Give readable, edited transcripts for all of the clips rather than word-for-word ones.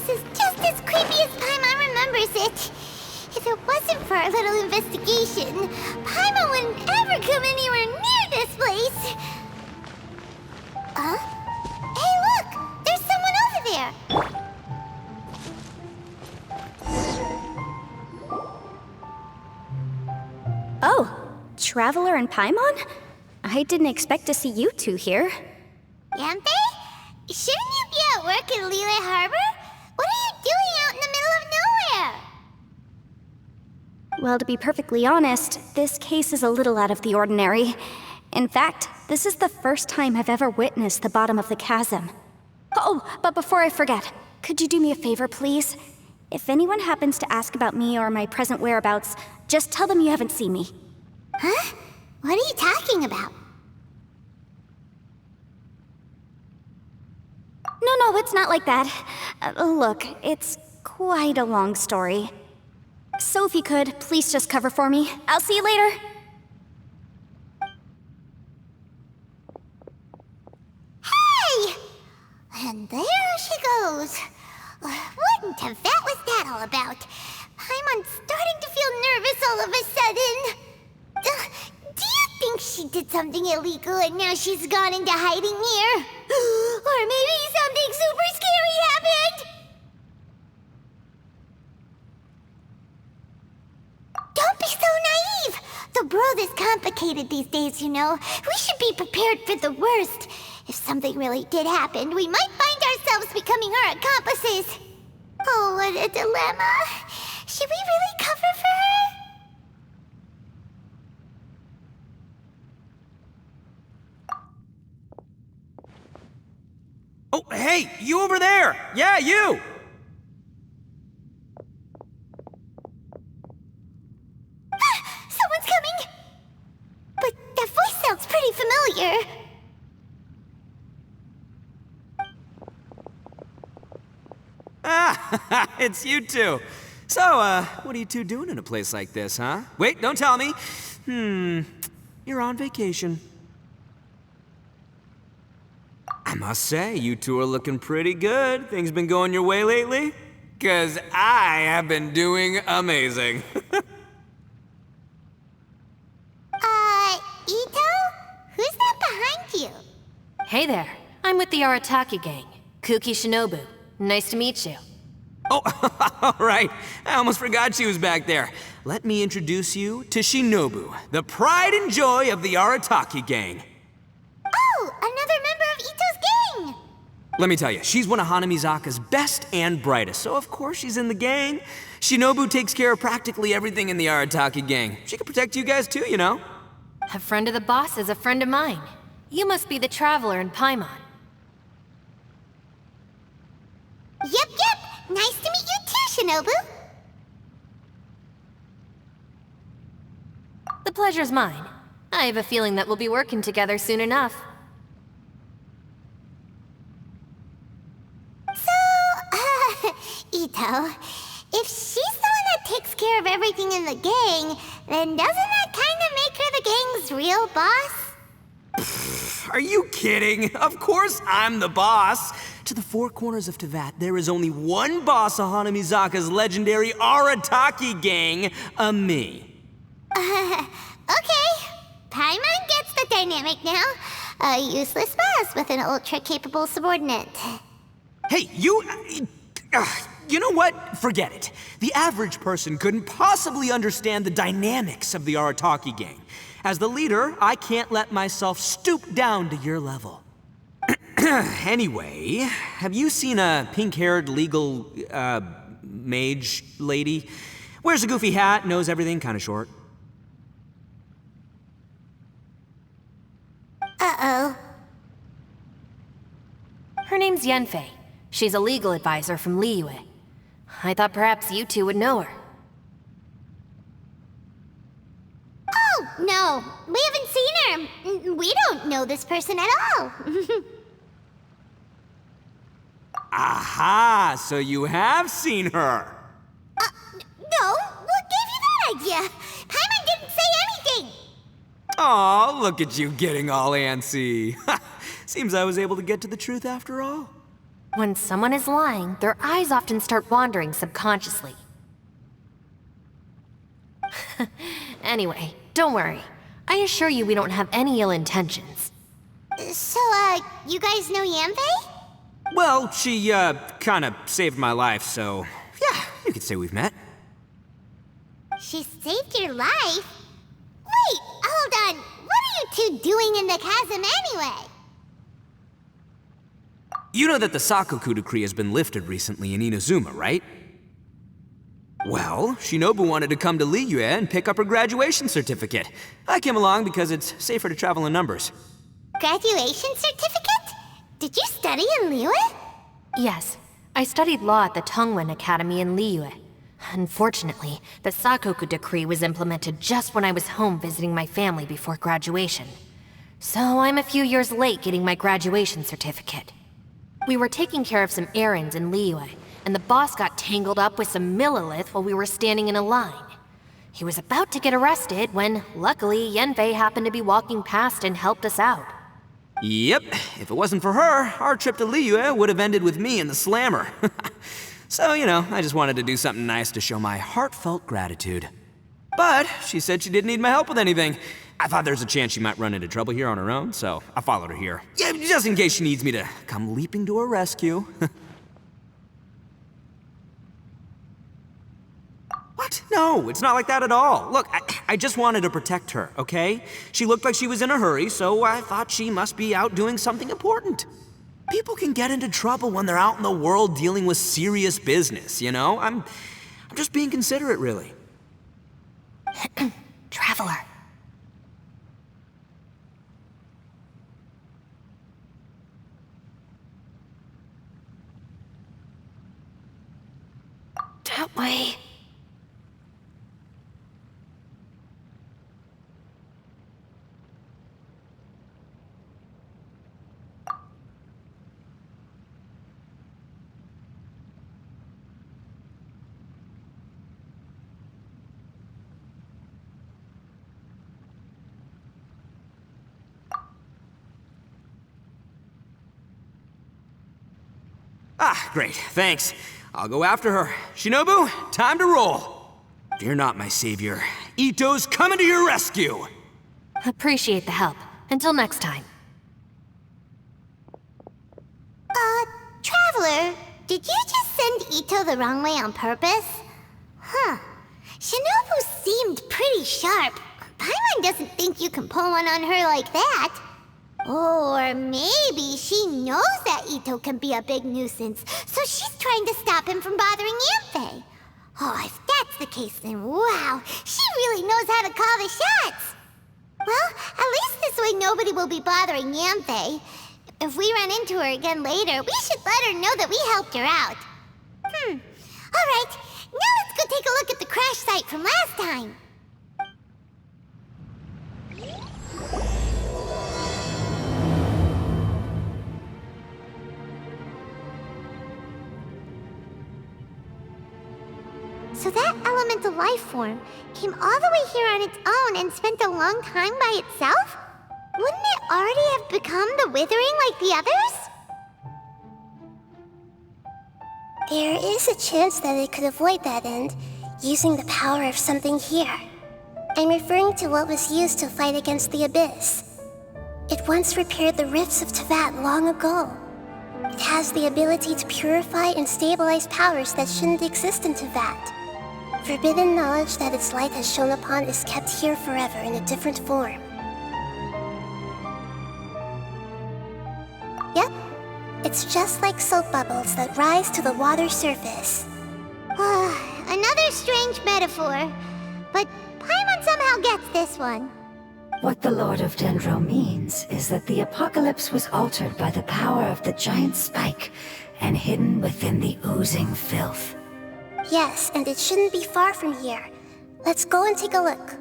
place is just as creepy as Paimon remembers it. If it wasn't for our little investigation, Paimon wouldn't ever come anywhere near this place. Huh? Hey, look! There's someone over there! Oh, Traveler and Paimon? I didn't expect to see you two here. Yantei? Shouldn't you be at work in Liyue Harbor? What are you doing out in the middle of nowhere? Well, to be perfectly honest, this case is a little out of the ordinary. In fact, this is the first time I've ever witnessed the bottom of the chasm. Oh, but before I forget, could you do me a favor, please? If anyone happens to ask about me or my present whereabouts, just tell them you haven't seen me. Huh? What are you talking about? No, it's not like that. Look, it's quite a long story. So if you could, please just cover for me. I'll see you later. Hey! And there she goes. What in Teyvat was that all about? Paimon's starting to feel nervous all of a sudden. Do you think she did something illegal and now she's gone into hiding here? Or maybe something super scary happened? Don't be so naive! The world is complicated these days, you know. We should be prepared for the worst. If something really did happen, we might find ourselves becoming her accomplices. Oh, what a dilemma. Should we really cover for her? Oh, hey, you over there! Yeah, you! Someone's coming! But that voice sounds pretty familiar. Ah, it's you two. So, what are you two doing in a place like this, huh? Wait, don't tell me. You're on vacation. I must say, you two are looking pretty good. Things been going your way lately? 'Cause I have been doing amazing. Ito? Who's that behind you? Hey there, I'm with the Arataki gang. Kuki Shinobu. Nice to meet you. Oh, all right. I almost forgot she was back there. Let me introduce you to Shinobu, the pride and joy of the Arataki gang. Oh, another member of Ito's gang! Let me tell you, she's one of Hanamizaka's best and brightest, so of course she's in the gang. Shinobu takes care of practically everything in the Arataki gang. She can protect you guys too, you know? A friend of the boss is a friend of mine. You must be the Traveler in Paimon. Yep. Nice to meet you too, Shinobu. The pleasure's mine. I have a feeling that we'll be working together soon enough. So, Ito, if she's the one that takes care of everything in the gang, then doesn't that kind of make her the gang's real boss? Are you kidding? Of course I'm the boss. To the four corners of Teyvat, there is only one boss of Hanamizaka's legendary Arataki gang, me. Okay. Paimon gets the dynamic now. A useless boss with an ultra-capable subordinate. Hey, you know what? Forget it. The average person couldn't possibly understand the dynamics of the Arataki gang. As the leader, I can't let myself stoop down to your level. Anyway, have you seen a pink-haired legal, mage lady? Wears a goofy hat, knows everything, kinda short. Uh-oh. Her name's Yanfei. She's a legal advisor from Liyue. I thought perhaps you two would know her. Oh, no. We haven't seen her. We don't know this person at all. Aha! So you have seen her! No. What gave you that idea? Paimon didn't say anything. Aw, look at you getting all antsy. Seems I was able to get to the truth after all. When someone is lying, their eyes often start wandering subconsciously. Anyway, don't worry. I assure you we don't have any ill intentions. So, you guys know Yanfei? Well, she, kinda saved my life, so yeah, you could say we've met. She saved your life? Wait, hold on. What are you two doing in the chasm anyway? You know that the Sakoku decree has been lifted recently in Inazuma, right? Well, Shinobu wanted to come to Liyue and pick up her graduation certificate. I came along because it's safer to travel in numbers. Graduation certificate? Did you study in Liyue? Yes, I studied law at the Tongwen Academy in Liyue. Unfortunately, the Sakoku decree was implemented just when I was home visiting my family before graduation. So I'm a few years late getting my graduation certificate. We were taking care of some errands in Liyue, and the boss got tangled up with some Millilith while we were standing in a line. He was about to get arrested when, luckily, Yanfei happened to be walking past and helped us out. Yep, if it wasn't for her, our trip to Liyue would have ended with me and the slammer. So, you know, I just wanted to do something nice to show my heartfelt gratitude. But she said she didn't need my help with anything. I thought there's a chance she might run into trouble here on her own, so I followed her here. Yeah, just in case she needs me to come leaping to her rescue. What? No, it's not like that at all. Look, I just wanted to protect her, okay? She looked like she was in a hurry, so I thought she must be out doing something important. People can get into trouble when they're out in the world dealing with serious business, you know? I'm just being considerate, really. Traveler. That way. Ah, great, thanks. I'll go after her. Shinobu, time to roll. Fear not, my savior. Ito's coming to your rescue! Appreciate the help. Until next time. Traveler, did you just send Ito the wrong way on purpose? Huh. Shinobu seemed pretty sharp. Paimon doesn't think you can pull one on her like that. Or maybe she knows that Ito can be a big nuisance, so she's trying to stop him from bothering Yanfei. Oh, if that's the case, then wow, she really knows how to call the shots. Well, at least this way nobody will be bothering Yanfei. If we run into her again later, we should let her know that we helped her out. Alright, now let's go take a look at the crash site from last time. So that elemental life form came all the way here on its own and spent a long time by itself? Wouldn't it already have become the Withering like the others? There is a chance that it could avoid that end, using the power of something here. I'm referring to what was used to fight against the Abyss. It once repaired the rifts of Tevat long ago. It has the ability to purify and stabilize powers that shouldn't exist in Tevat. Forbidden knowledge that its light has shone upon is kept here forever in a different form. Yep, it's just like soap bubbles that rise to the water surface. Another strange metaphor, but Paimon somehow gets this one. What the Lord of Dendro means is that the apocalypse was altered by the power of the giant spike and hidden within the oozing filth. Yes, and it shouldn't be far from here. Let's go and take a look.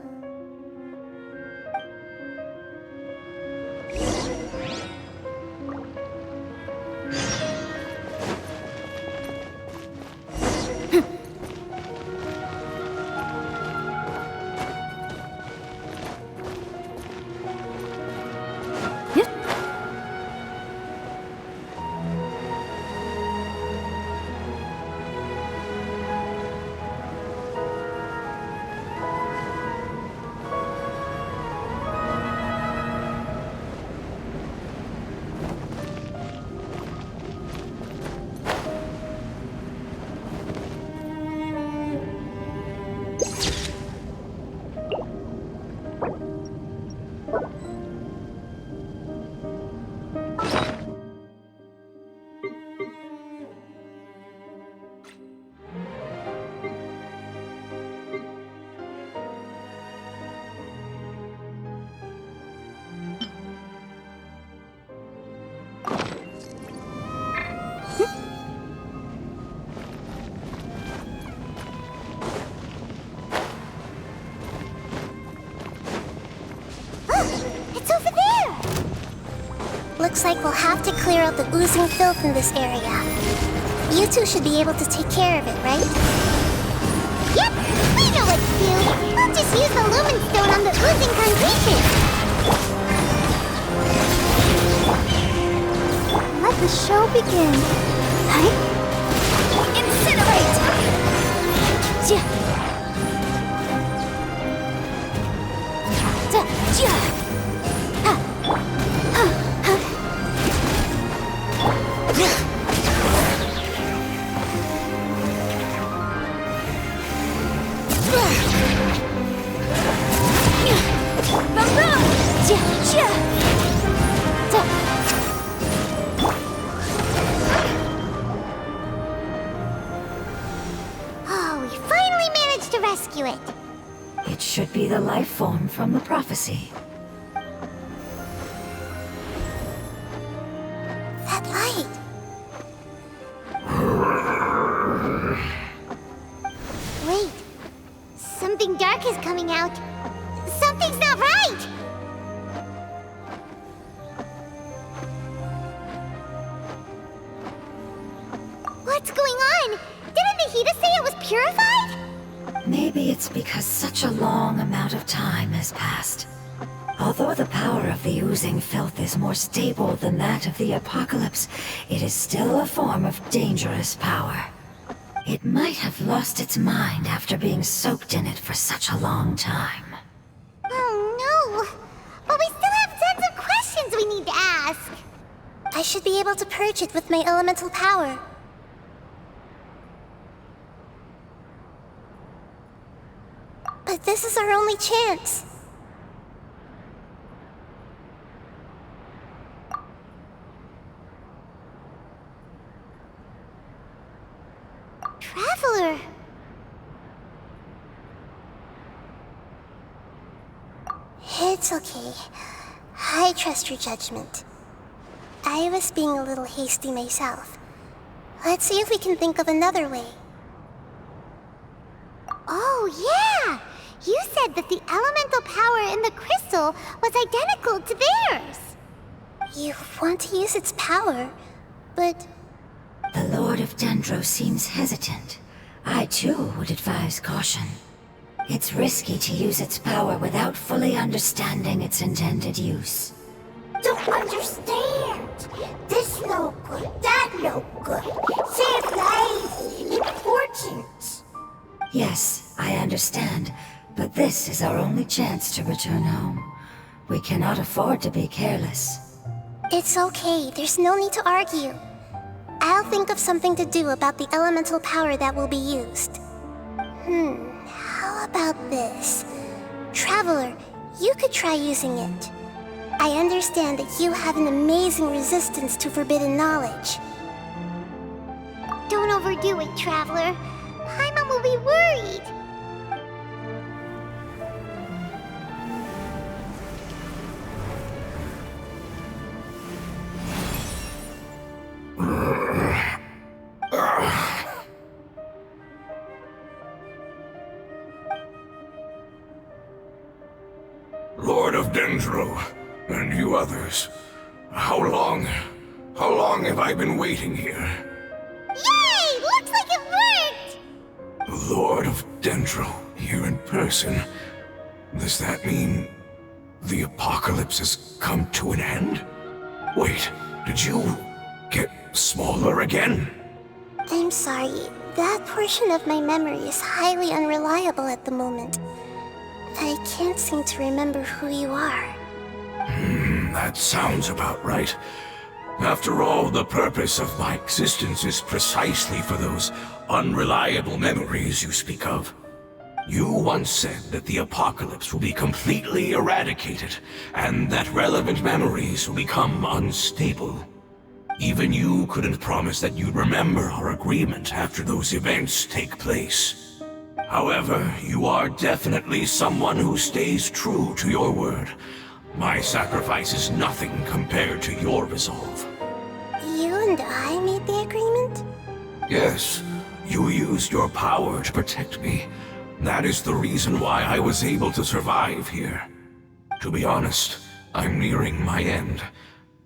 Looks like we'll have to clear out the oozing filth in this area. You two should be able to take care of it, right? Yep, we know what to do. We'll just use the Lumen Stone on the oozing concretion. Let the show begin. Huh? Incinerate! Oh, we finally managed to rescue it. It should be the life form from the prophecy. That light. Wait, something dark is coming out. Something's not right! What's going on? Didn't Nahida say it was purified? Maybe it's because such a long amount of time has passed. Although the power of the oozing filth is more stable than that of the apocalypse, it is still a form of dangerous power. It might have lost its mind after being soaked in it for such a long time. Oh no! But we still have tons of questions we need to ask. I should be able to purge it with my elemental power. But this is our only chance. Traveler! It's okay. I trust your judgment. I was being a little hasty myself. Let's see if we can think of another way. Oh, yeah! You said that the elemental power in the crystal was identical to theirs! You want to use its power, but... The Lord of Dendro seems hesitant. I too would advise caution. It's risky to use its power without fully understanding its intended use. Don't understand! This no good, that no good. Save lives! Important! Yes, I understand, but this is our only chance to return home. We cannot afford to be careless. It's okay, there's no need to argue. I'll think of something to do about the elemental power that will be used. How about this? Traveler, you could try using it. I understand that you have an amazing resistance to forbidden knowledge. Don't overdo it, Traveler. Paimon will be worried. Lord of Dendro, and you others, how long have I been waiting here? Yay! Looks like it worked! Lord of Dendro, here in person. Does that mean the apocalypse has come to an end? Wait, did you get smaller again? I'm sorry, that portion of my memory is highly unreliable at the moment. I can't seem to remember who you are. That sounds about right. After all, the purpose of my existence is precisely for those unreliable memories you speak of. You once said that the apocalypse will be completely eradicated, and that relevant memories will become unstable. Even you couldn't promise that you'd remember our agreement after those events take place. However, you are definitely someone who stays true to your word. My sacrifice is nothing compared to your resolve. You and I made the agreement? Yes, you used your power to protect me. That is the reason why I was able to survive here. To be honest, I'm nearing my end.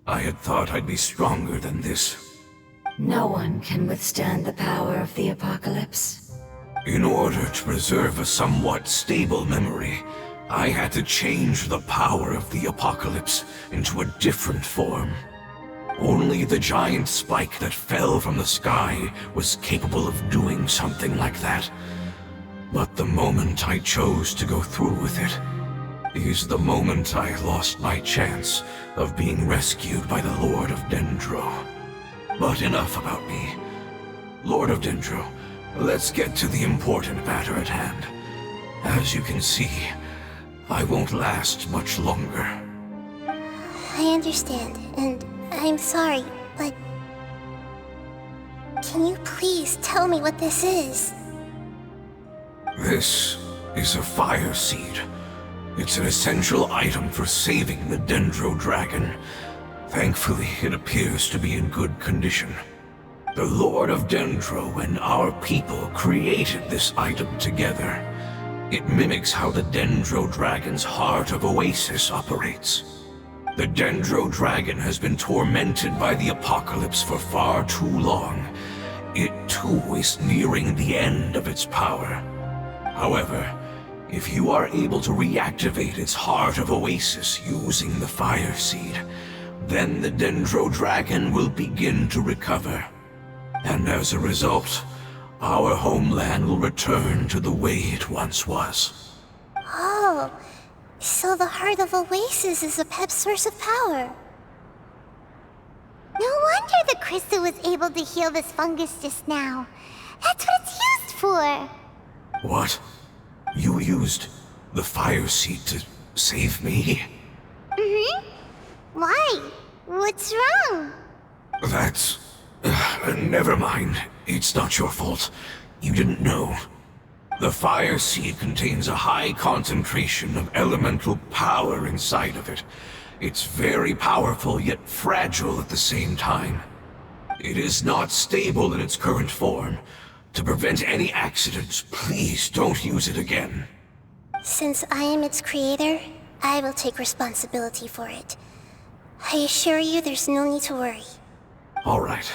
I had thought I'd be stronger than this. No one can withstand the power of the apocalypse. In order to preserve a somewhat stable memory, I had to change the power of the apocalypse into a different form. Only the giant spike that fell from the sky was capable of doing something like that. But the moment I chose to go through with it is the moment I lost my chance of being rescued by the Lord of Dendro. But enough about me. Lord of Dendro, let's get to the important matter at hand. As you can see, I won't last much longer. I understand, and I'm sorry, but... Can you please tell me what this is? This is a fire seed. It's an essential item for saving the Dendro Dragon. Thankfully, it appears to be in good condition. The Lord of Dendro and our people created this item together. It mimics how the Dendro Dragon's Heart of Oasis operates. The Dendro Dragon has been tormented by the apocalypse for far too long. It too is nearing the end of its power. However, if you are able to reactivate its Heart of Oasis using the Fire Seed, then the Dendro Dragon will begin to recover. And as a result, our homeland will return to the way it once was. Oh, so the Heart of Oasis is a pet source of power. No wonder the crystal was able to heal this fungus just now. That's what it's used for. What? You used the Fire Seed to save me? Mm-hmm. Why? What's wrong? That's... never mind. It's not your fault. You didn't know. The Fire Seed contains a high concentration of elemental power inside of it. It's very powerful, yet fragile at the same time. It is not stable in its current form. To prevent any accidents, please don't use it again. Since I am its creator, I will take responsibility for it. I assure you there's no need to worry. All right.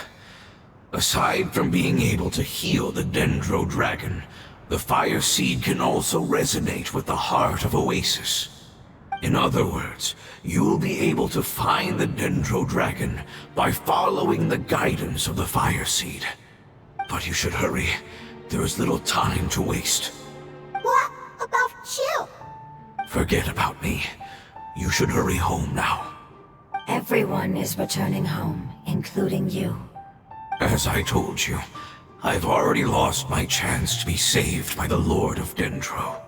Aside from being able to heal the Dendro Dragon, the Fire Seed can also resonate with the Heart of Oasis. In other words, you'll be able to find the Dendro Dragon by following the guidance of the Fire Seed. But you should hurry. There is little time to waste. What about you? Forget about me. You should hurry home now. Everyone is returning home, including you. As I told you, I've already lost my chance to be saved by the Lord of Dendro.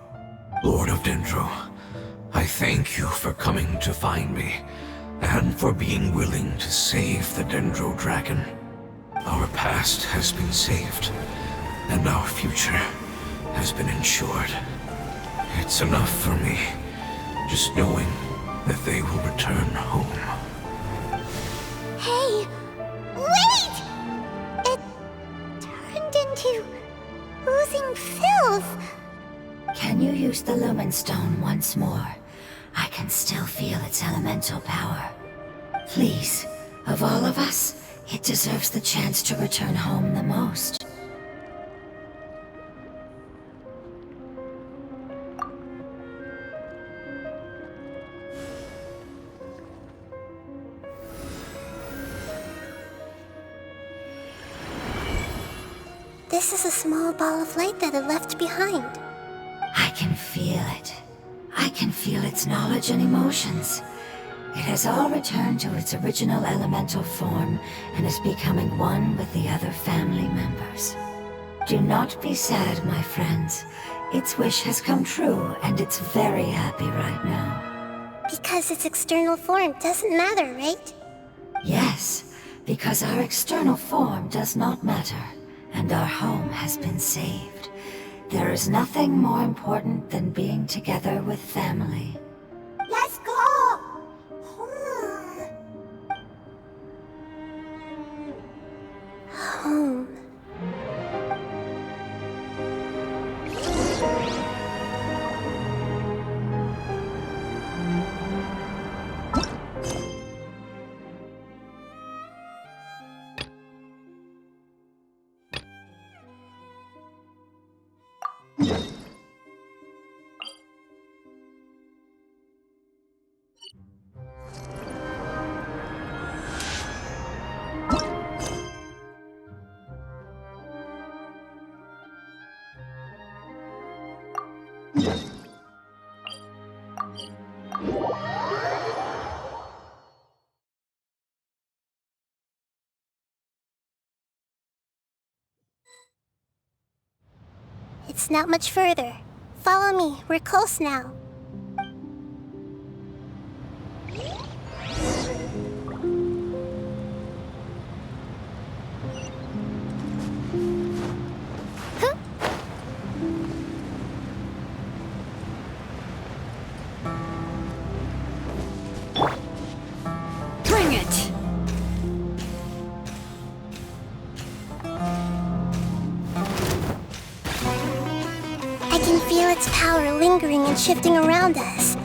Lord of Dendro, I thank you for coming to find me, and for being willing to save the Dendro Dragon. Our past has been saved, and our future has been ensured. It's enough for me, just knowing that they will return home. Hey, wait! It turned into oozing filth. Can you use the Lumen Stone once more? I can still feel its elemental power. Please, of all of us, it deserves the chance to return home the most. This is a small ball of light that it left behind. I can feel it. I can feel its knowledge and emotions. It has all returned to its original elemental form and is becoming one with the other family members. Do not be sad, my friends. Its wish has come true, and it's very happy right now. Because its external form doesn't matter, right? Yes, because our external form does not matter, and our home has been saved. There is nothing more important than being together with family. Let's go! Home. It's not much further. Follow me, we're close now. Bring it! I can feel its power lingering and shifting around us.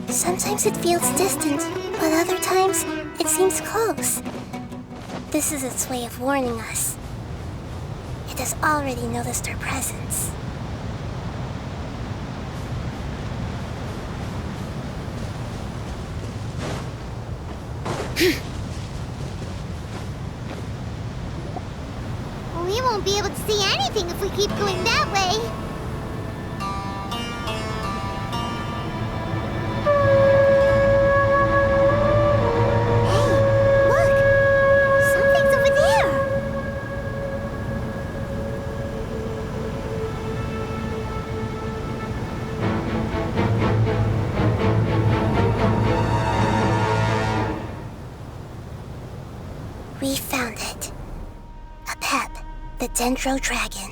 Sometimes it feels distant, but other times it seems close. This is its way of warning us. It has already noticed our presence. We won't be able to see anything if we keep going that way. Hey, look! Something's over there! We found it. A pep, the Dendro Dragon.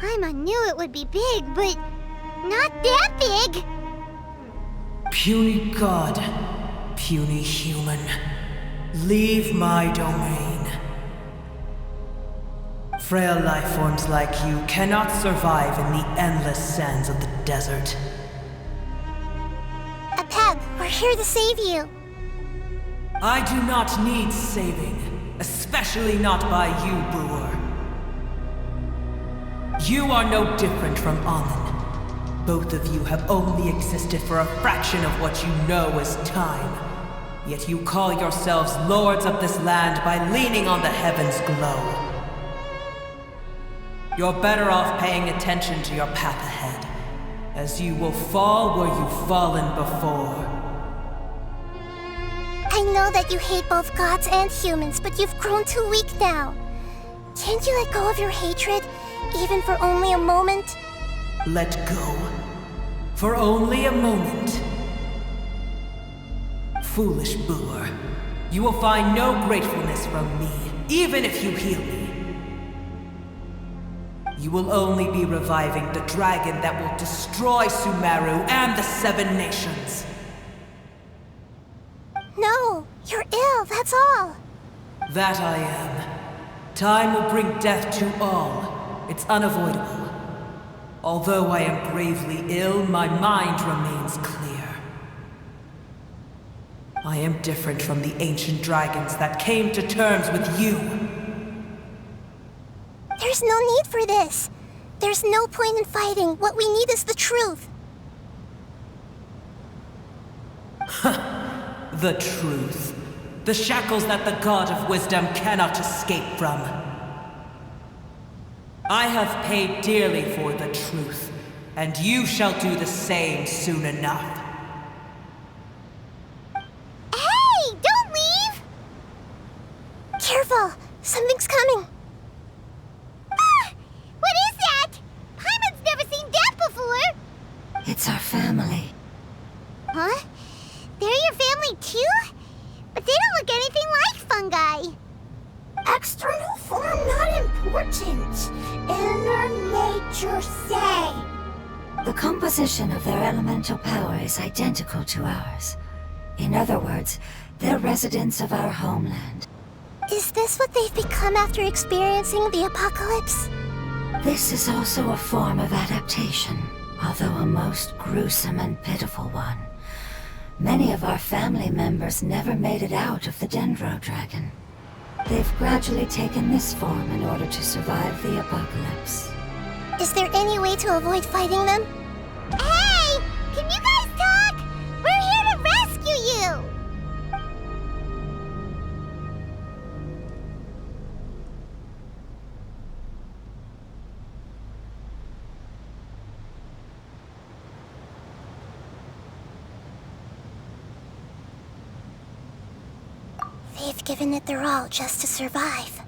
Paimon knew it would be big, but not that big! Puny god, puny human, leave my domain. Frail life forms like you cannot survive in the endless sands of the desert. A pep, we're here to save you. I do not need saving, especially not by you, brewer. You are no different from Amun. Both of you have only existed for a fraction of what you know as time. Yet you call yourselves lords of this land by leaning on the heavens' glow. You're better off paying attention to your path ahead, as you will fall where you've fallen before. I know that you hate both gods and humans, but you've grown too weak now. Can't you let go of your hatred, even for only a moment? Let go. For only a moment. Foolish boor. You will find no gratefulness from me, even if you heal me. You will only be reviving the dragon that will destroy Sumeru and the Seven Nations. No, you're ill, that's all. That I am. Time will bring death to all. It's unavoidable. Although I am gravely ill, my mind remains clear. I am different from the ancient dragons that came to terms with you. There's no need for this. There's no point in fighting. What we need is the truth. The truth. The shackles that the God of Wisdom cannot escape from. I have paid dearly for the truth, and you shall do the same soon enough. Hey, don't leave! Careful, something's coming. Ah, what is that? Paimon's never seen that before! It's our family. Huh? They're your family too? But they don't look anything like fungi. External form not important. Inner nature say. The composition of their elemental power is identical to ours. In other words, they're residents of our homeland. Is this what they've become after experiencing the apocalypse? This is also a form of adaptation, although a most gruesome and pitiful one. Many of our family members never made it out of the Dendro Dragon. They've gradually taken this form in order to survive the apocalypse. Is there any way to avoid fighting them? Hey! Can you guys talk? We're here to rescue you! They've given it their all just to survive.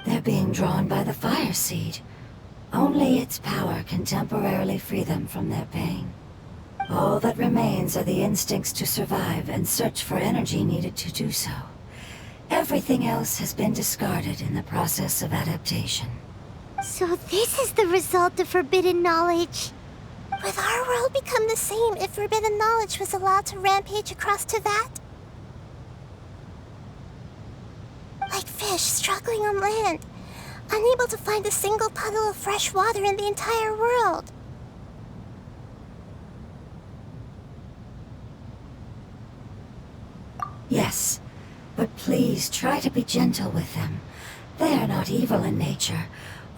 They're being drawn by the fire seed. Only its power can temporarily free them from their pain. All that remains are the instincts to survive and search for energy needed to do so. Everything else has been discarded in the process of adaptation. So this is the result of forbidden knowledge. Would our world become the same if forbidden knowledge was allowed to rampage across Teyvat? Like fish struggling on land, unable to find a single puddle of fresh water in the entire world. Yes, but please try to be gentle with them. They are not evil in nature.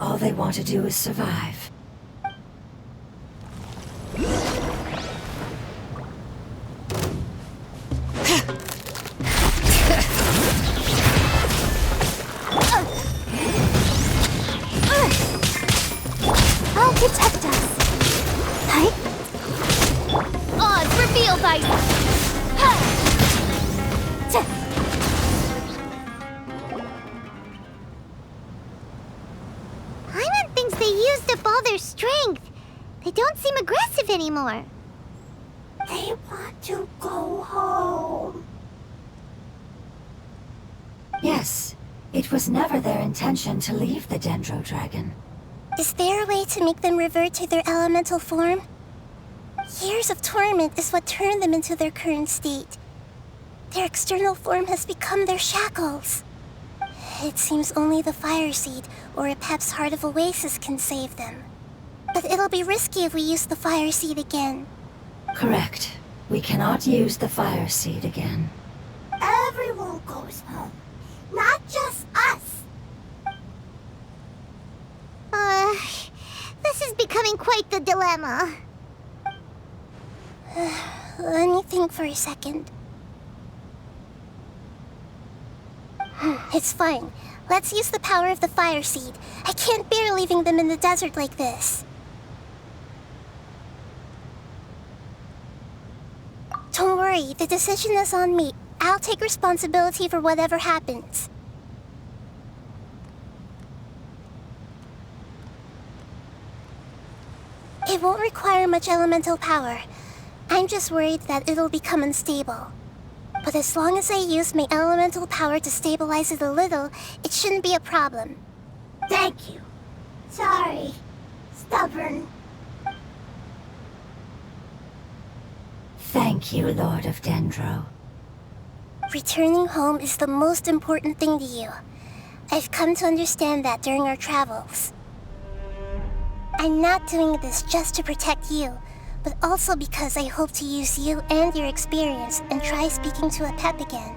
All they want to do is survive. I'll protect us. Hi. Oz revealed by. Paimon thinks they used up all their strength. They don't seem aggressive anymore. They want to go home. Yes, it was never their intention to leave the Dendro Dragon. Is there a way to make them revert to their elemental form? Years of torment is what turned them into their current state. Their external form has become their shackles. It seems only the Fire Seed or Apep's Heart of Oasis can save them. But it'll be risky if we use the Fire Seed again. Correct. We cannot use the Fire Seed again. Everyone goes home, not just us. This is becoming quite the dilemma. Let me think for a second. It's fine. Let's use the power of the Fire Seed. I can't bear leaving them in the desert like this. Don't worry, the decision is on me. I'll take responsibility for whatever happens. It won't require much elemental power. I'm just worried that it'll become unstable. But as long as I use my elemental power to stabilize it a little, it shouldn't be a problem. Thank you. Sorry. Stubborn. Thank you, Lord of Dendro. Returning home is the most important thing to you. I've come to understand that during our travels. I'm not doing this just to protect you, but also because I hope to use you and your experience and try speaking to Apep again.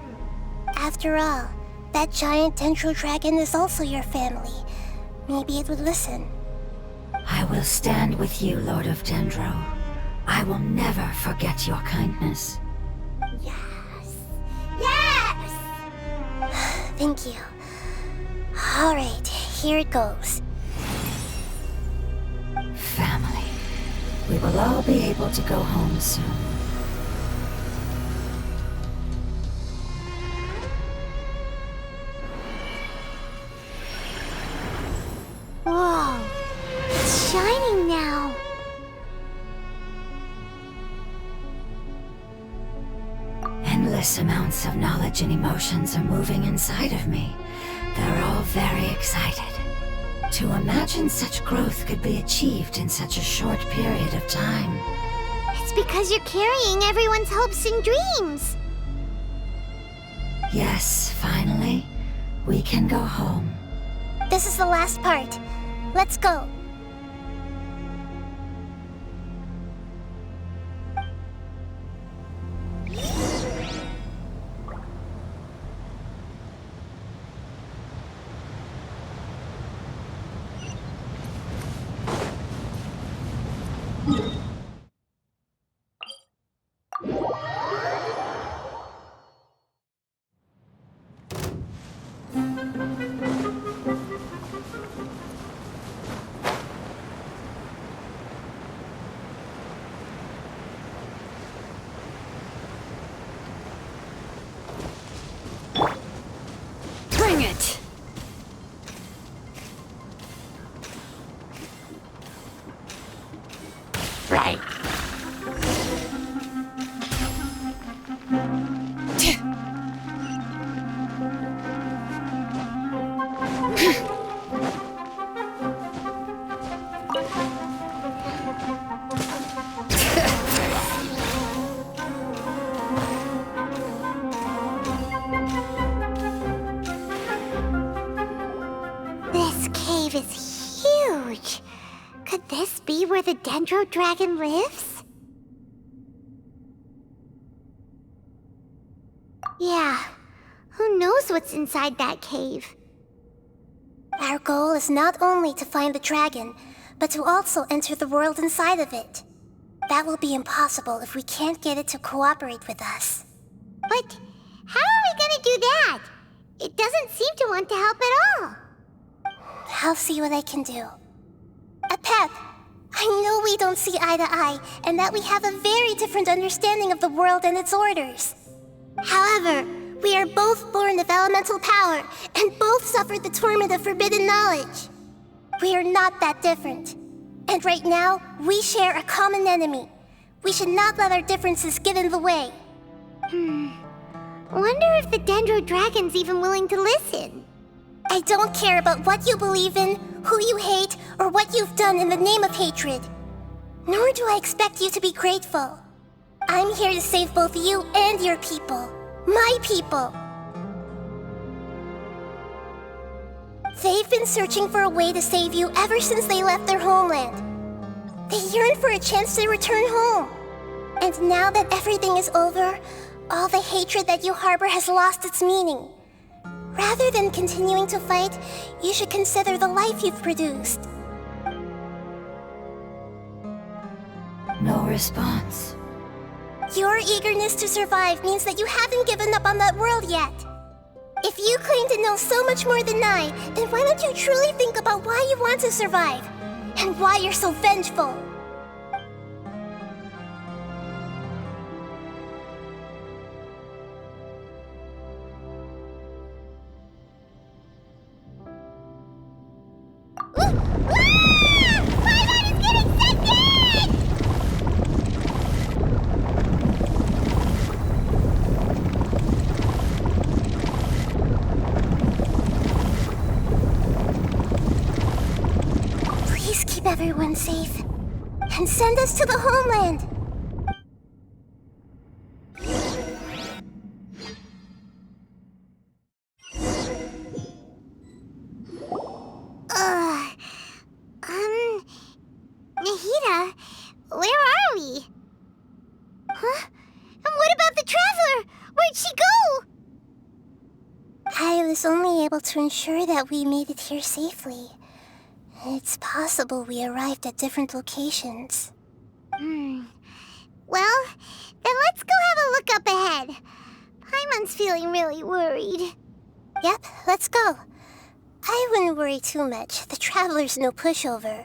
After all, that giant Dendro Dragon is also your family. Maybe it would listen. I will stand with you, Lord of Dendro. I will never forget your kindness. Yes. Yes! Thank you. Alright, here it goes. Family. We will all be able to go home soon. Whoa. It's shining now. Endless amounts of knowledge and emotions are moving inside of me. They're all very excited. To imagine such growth could be achieved in such a short period of time. It's because you're carrying everyone's hopes and dreams. Yes, finally, we can go home. This is the last part. Let's go. Bring it! cave is huge. Could this be where the Dendro Dragon lives? Yeah, who knows what's inside that cave? Our goal is not only to find the dragon, but to also enter the world inside of it. That will be impossible if we can't get it to cooperate with us. But how are we gonna do that? It doesn't seem to want to help at all. I'll see what I can do. Pep, I know we don't see eye to eye, and that we have a very different understanding of the world and its orders. However, we are both born of elemental power, and both suffered the torment of forbidden knowledge. We are not that different. And right now, we share a common enemy. We should not let our differences get in the way. Wonder if the Dendro Dragon's even willing to listen. I don't care about what you believe in, who you hate, or what you've done in the name of hatred. Nor do I expect you to be grateful. I'm here to save both you and your people. My people. They've been searching for a way to save you ever since they left their homeland. They yearn for a chance to return home. And now that everything is over, all the hatred that you harbor has lost its meaning. Rather than continuing to fight, you should consider the life you've produced. No response. Your eagerness to survive means that you haven't given up on that world yet. If you claim to know so much more than I, then why don't you truly think about why you want to survive? And why you're so vengeful? Everyone safe, and send us to the homeland. Nahida, where are we? Huh? And what about the Traveler? Where'd she go? I was only able to ensure that we made it here safely. It's possible we arrived at different locations. Well, then let's go have a look up ahead. Paimon's feeling really worried. Yep, let's go. I wouldn't worry too much. The Traveler's no pushover.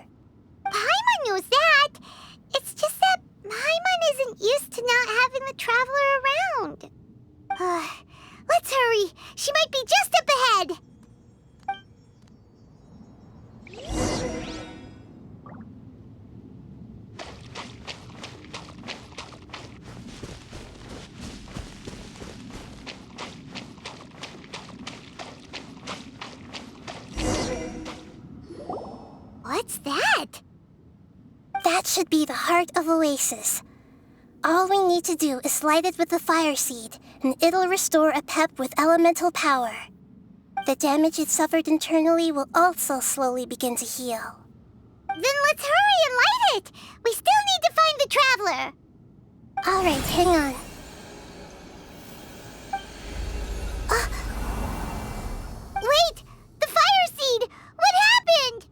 Paimon knows that. It's just that Paimon isn't used to not having the Traveler around. Let's hurry. She might be just up ahead. What's that? That should be the heart of Oasis. All we need to do is light it with the fire seed, and it'll restore a pep with elemental power. The damage it suffered internally will also slowly begin to heal. Then let's hurry and light it! We still need to find the Traveler! Alright, hang on. Wait! The fire seed! What happened?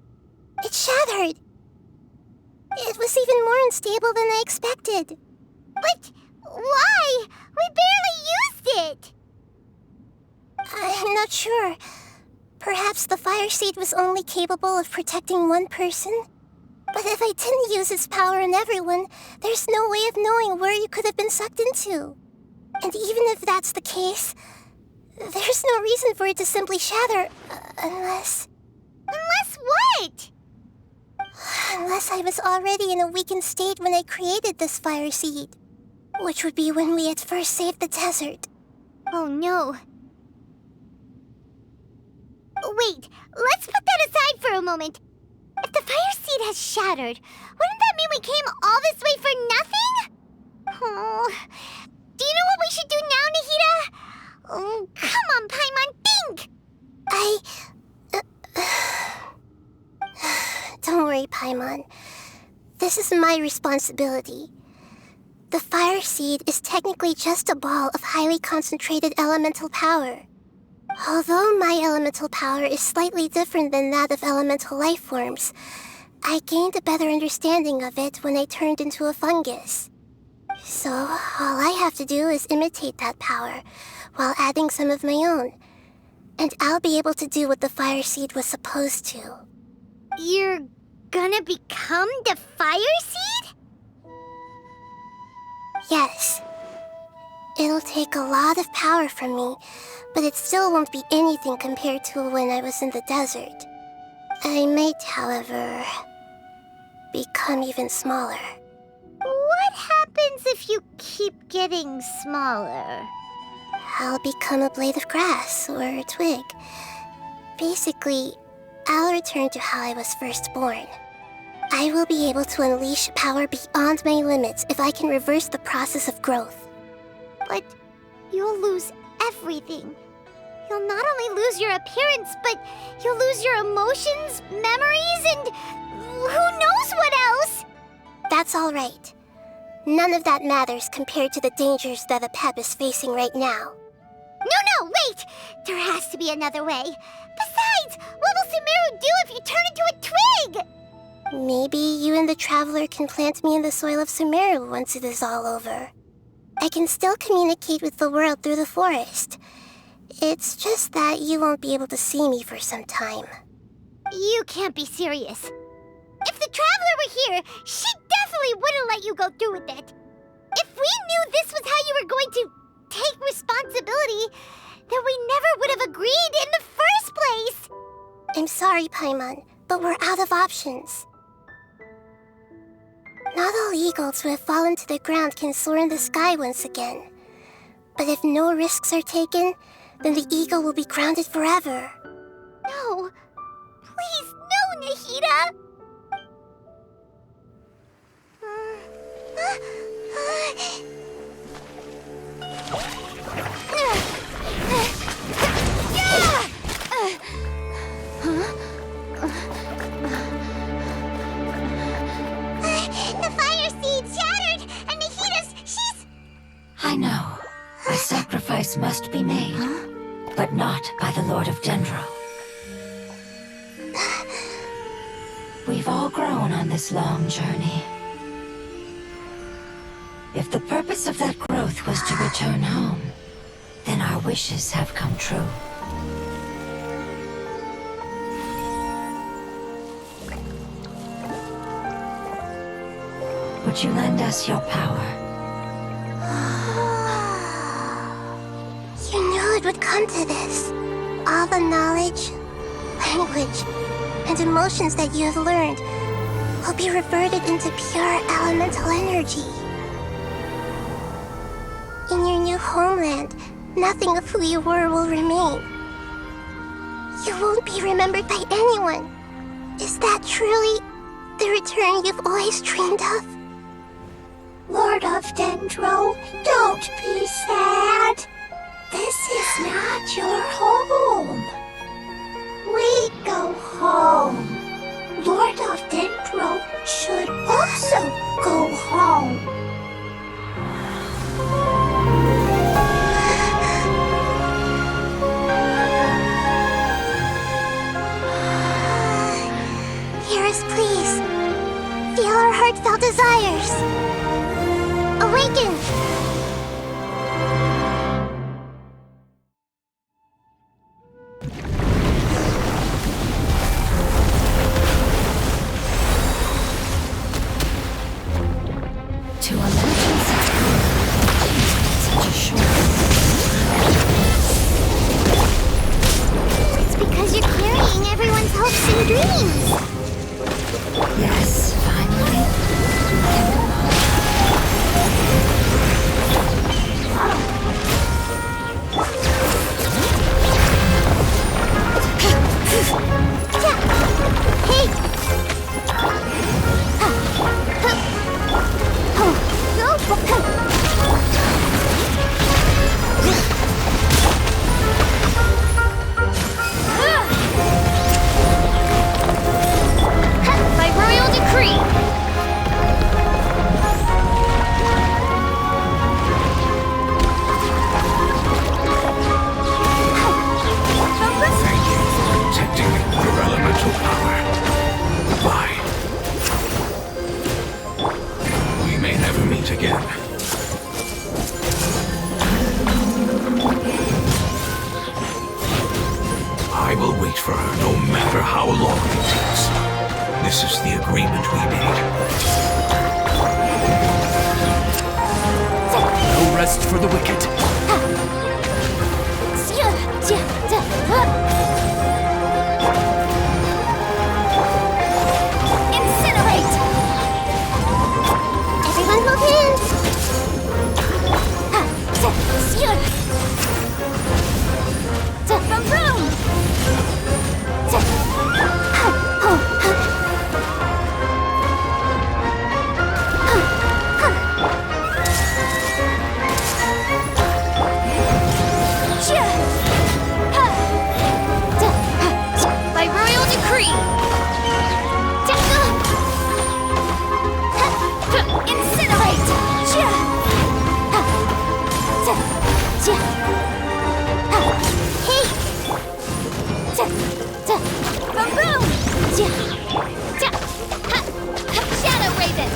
It shattered. It was even more unstable than I expected. But why? We barely used it! I'm not sure. Perhaps the fire seed was only capable of protecting one person? But if I didn't use its power on everyone, there's no way of knowing where you could have been sucked into. And even if that's the case, there's no reason for it to simply shatter, unless... Unless what? Unless I was already in a weakened state when I created this fire seed. Which would be when we had first saved the desert. Oh no. Wait, let's put that aside for a moment. If the fire seed has shattered, wouldn't that mean we came all this way for nothing? Oh, do you know what we should do now, Nahida? Oh, come on, Paimon, think! Paimon. This is my responsibility. The Fire Seed is technically just a ball of highly concentrated elemental power. Although my elemental power is slightly different than that of elemental life forms, I gained a better understanding of it when I turned into a fungus. So, all I have to do is imitate that power, while adding some of my own. And I'll be able to do what the Fire Seed was supposed to. You're gonna become the Fire Seed? Yes. It'll take a lot of power from me, but it still won't be anything compared to when I was in the desert. I might, however, become even smaller. What happens if you keep getting smaller? I'll become a blade of grass or a twig. Basically, I'll return to how I was first born. I will be able to unleash power beyond my limits if I can reverse the process of growth. But you'll lose everything. You'll not only lose your appearance, but you'll lose your emotions, memories, and who knows what else? That's all right. None of that matters compared to the dangers that the Pep is facing right now. No, wait! There has to be another way. Besides, what will Sumeru do if you turn into a twig? Maybe you and the Traveler can plant me in the soil of Sumeru once it is all over. I can still communicate with the world through the forest. It's just that you won't be able to see me for some time. You can't be serious. If the Traveler were here, she definitely wouldn't let you go through with it. If we knew this was how you were going to take responsibility, then we never would have agreed in the first place. I'm sorry, Paimon, but we're out of options. Not all eagles who have fallen to the ground can soar in the sky once again. But if no risks are taken, then the eagle will be grounded forever. No. Please, no, Nahida! The Fire Seed shattered, and she's... I know. A sacrifice must be made, but not by the Lord of Dendro. We've all grown on this long journey. If the purpose of that growth was to return home, then our wishes have come true. Would you lend us your power? You knew it would come to this. All the knowledge, language, and emotions that you have learned will be reverted into pure elemental energy. In your new homeland, nothing of who you were will remain. You won't be remembered by anyone. Is that truly the return you've always dreamed of? Lord of Dendro, don't be sad. This is not your home. We go home. Lord of Dendro should also go home. Hear us, please. Feel our heartfelt desires. Awaken! To imagine such a short... It's because you're carrying everyone's hopes and dreams. Yes, finally. By royal will wait for her no matter how long it takes. This is the agreement we made. No rest for the wicked. Incinerate! Everyone move in! From room! By royal decree! Incinerate! Hey! From room! Shadow Raven!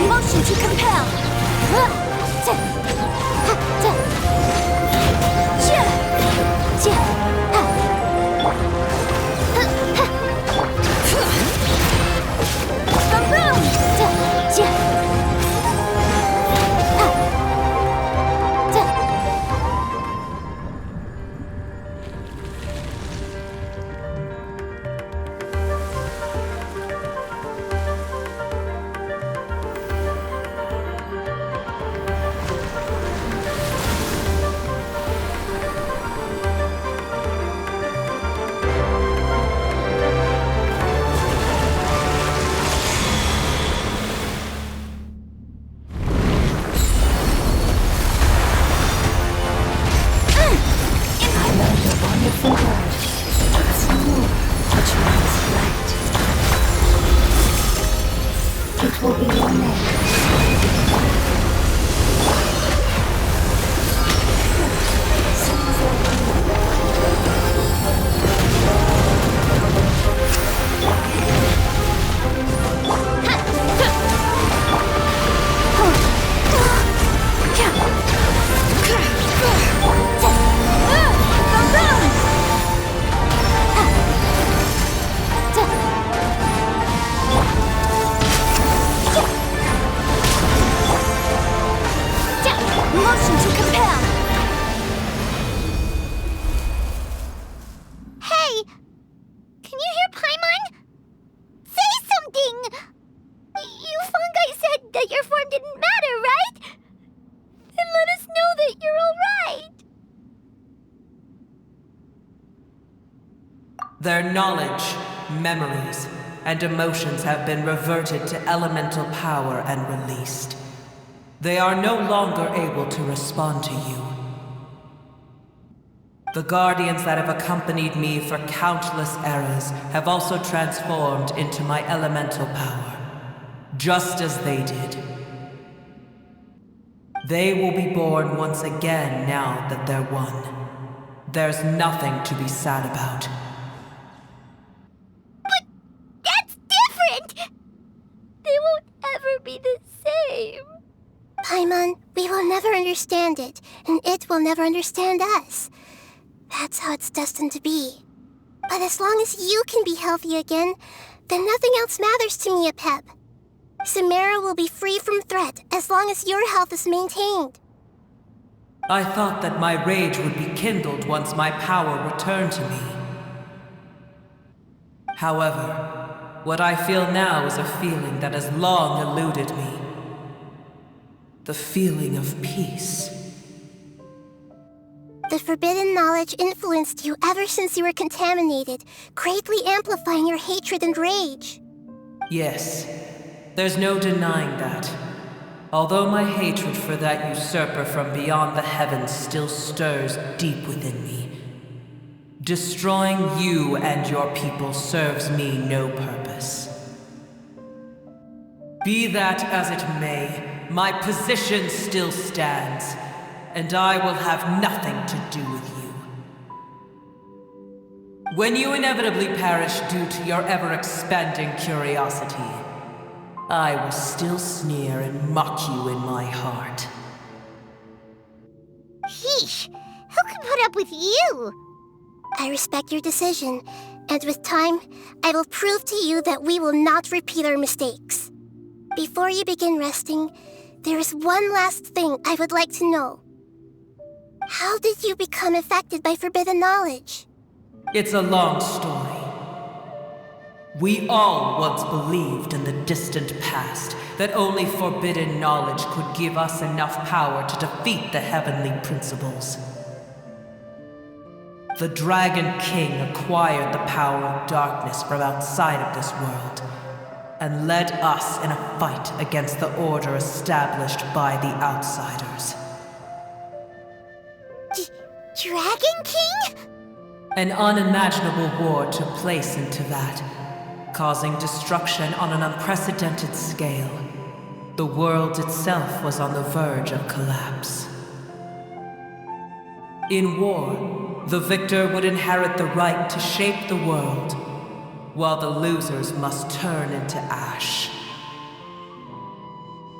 Motion to compel! From room! It will be your name. Motion to compel! Hey! Can you hear Paimon? Say something! You fungi said that your form didn't matter, right? Then let us know that you're alright! Their knowledge, memories, and emotions have been reverted to elemental power and released. They are no longer able to respond to you. The guardians that have accompanied me for countless eras have also transformed into my elemental power, just as they did. They will be born once again now that they're one. There's nothing to be sad about. But that's different! They won't ever be the same. Paimon, we will never understand it, and it will never understand us. That's how it's destined to be. But as long as you can be healthy again, then nothing else matters to me, Apep. Samara will be free from threat as long as your health is maintained. I thought that my rage would be kindled once my power returned to me. However, what I feel now is a feeling that has long eluded me. The feeling of peace. The forbidden knowledge influenced you ever since you were contaminated, greatly amplifying your hatred and rage. Yes, there's no denying that. Although my hatred for that usurper from beyond the heavens still stirs deep within me, destroying you and your people serves me no purpose. Be that as it may, my position still stands, and I will have nothing to do with you. When you inevitably perish due to your ever-expanding curiosity, I will still sneer and mock you in my heart. Yeesh, who can put up with you? I respect your decision, and with time, I will prove to you that we will not repeat our mistakes. Before you begin resting, there is one last thing I would like to know. How did you become affected by forbidden knowledge? It's a long story. We all once believed in the distant past that only forbidden knowledge could give us enough power to defeat the heavenly principles. The Dragon King acquired the power of darkness from outside of this world, and led us in a fight against the order established by the outsiders. Dragon King? An unimaginable war took place into that, causing destruction on an unprecedented scale. The world itself was on the verge of collapse. In war, the victor would inherit the right to shape the world, while the losers must turn into ash.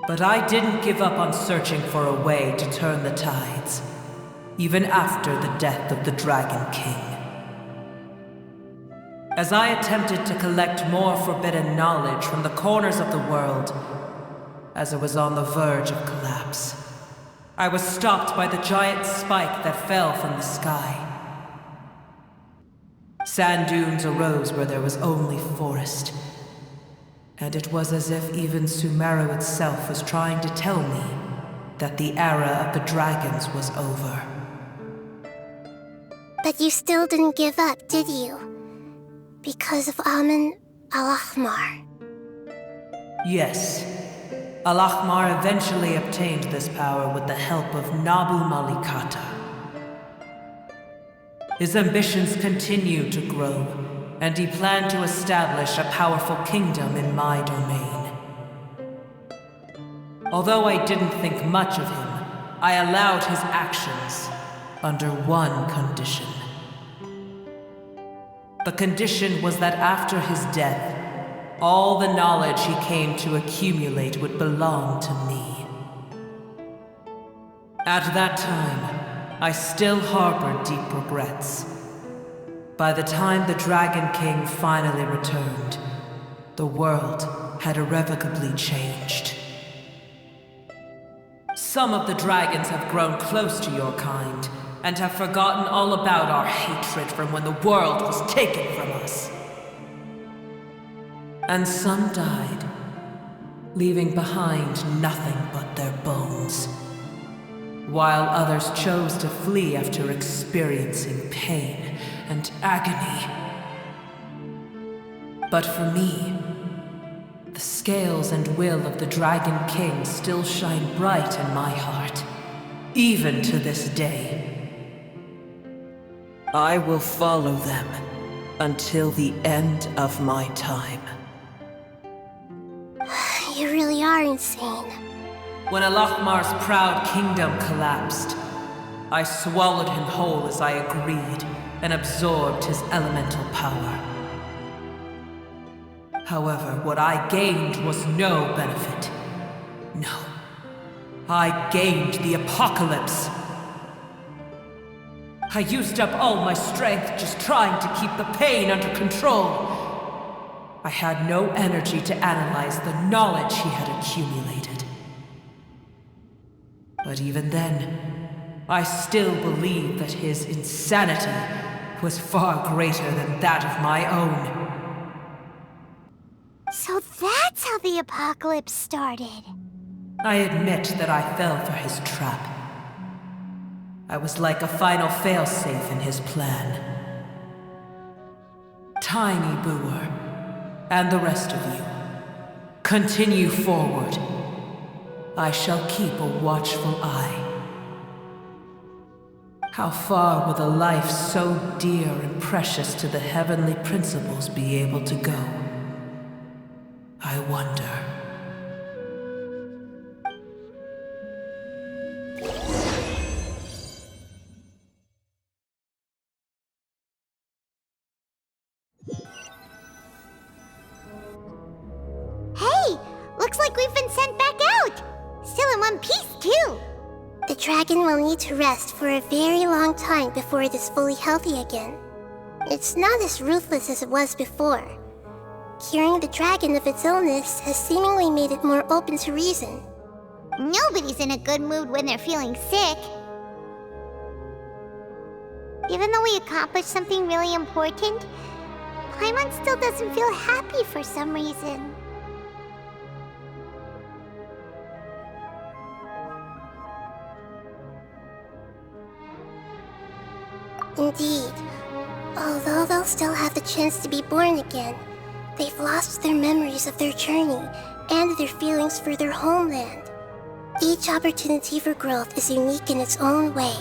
But I didn't give up on searching for a way to turn the tides, even after the death of the Dragon King. As I attempted to collect more forbidden knowledge from the corners of the world, as it was on the verge of collapse, I was stopped by the giant spike that fell from the sky. Sand dunes arose where there was only forest, and it was as if even Sumeru itself was trying to tell me that the era of the dragons was over. But you still didn't give up, did you? Because of Amun Al-Ahmar. Yes. Al-Ahmar eventually obtained this power with the help of Nabu Malikata. His ambitions continued to grow, and he planned to establish a powerful kingdom in my domain. Although I didn't think much of him, I allowed his actions under one condition. The condition was that after his death, all the knowledge he came to accumulate would belong to me. At that time, I still harbored deep regrets. By the time the Dragon King finally returned, the world had irrevocably changed. Some of the dragons have grown close to your kind, and have forgotten all about our hatred from when the world was taken from us. And some died, leaving behind nothing but their bones, while others chose to flee after experiencing pain and agony. But for me, the scales and will of the Dragon King still shine bright in my heart, even to this day. I will follow them until the end of my time. You really are insane. When Al-Ahmar's proud kingdom collapsed, I swallowed him whole as I agreed and absorbed his elemental power. However, what I gained was no benefit. No. I gained the apocalypse. I used up all my strength just trying to keep the pain under control. I had no energy to analyze the knowledge he had accumulated. But even then, I still believed that his insanity was far greater than that of my own. So that's how the apocalypse started. I admit that I fell for his trap. I was like a final failsafe in his plan. Tiny Booer, and the rest of you, continue forward. I shall keep a watchful eye. How far will a life so dear and precious to the heavenly principles be able to go? I wonder. Hey, looks like we've been sent back out. Still in one piece, too. The dragon will need to rest for a very long time before it is fully healthy again. It's not as ruthless as it was before. Curing the dragon of its illness has seemingly made it more open to reason. Nobody's in a good mood when they're feeling sick. Even though we accomplished something really important, Paimon still doesn't feel happy for some reason. Indeed. Although they'll still have the chance to be born again, they've lost their memories of their journey and their feelings for their homeland. Each opportunity for growth is unique in its own way.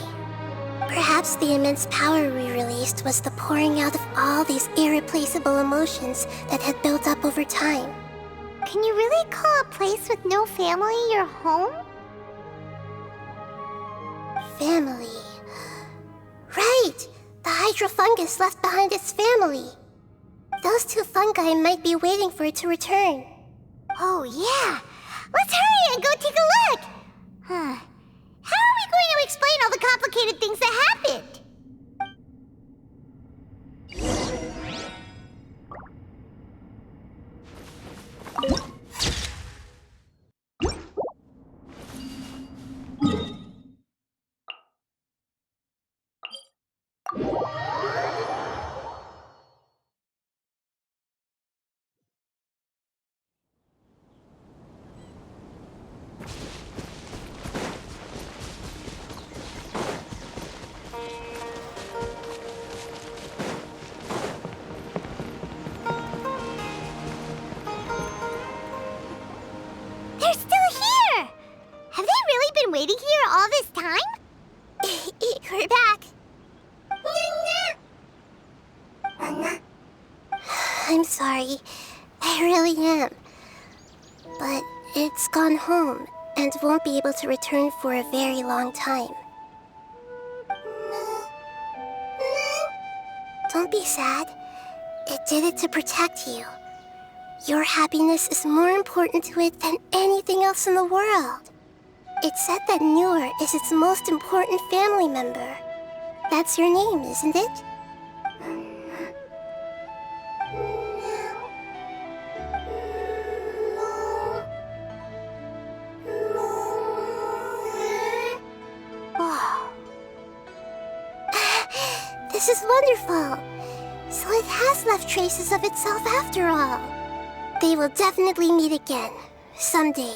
Perhaps the immense power we released was the pouring out of all these irreplaceable emotions that had built up over time. Can you really call a place with no family your home? Family. Right! The hydrofungus left behind its family. Those two fungi might be waiting for it to return. Oh yeah! Let's hurry and go take a look! How are we going to explain all the complicated things that happened? They're still here! Have they really been waiting here all this time? We're back. I'm sorry. I really am. But it's gone home and won't be able to return for a very long time. Don't be sad. It did it to protect you. Your happiness is more important to it than anything else in the world. It's said that Newer is its most important family member. That's your name, isn't it? This is wonderful. So it has left traces of itself after all. They will definitely meet again, someday.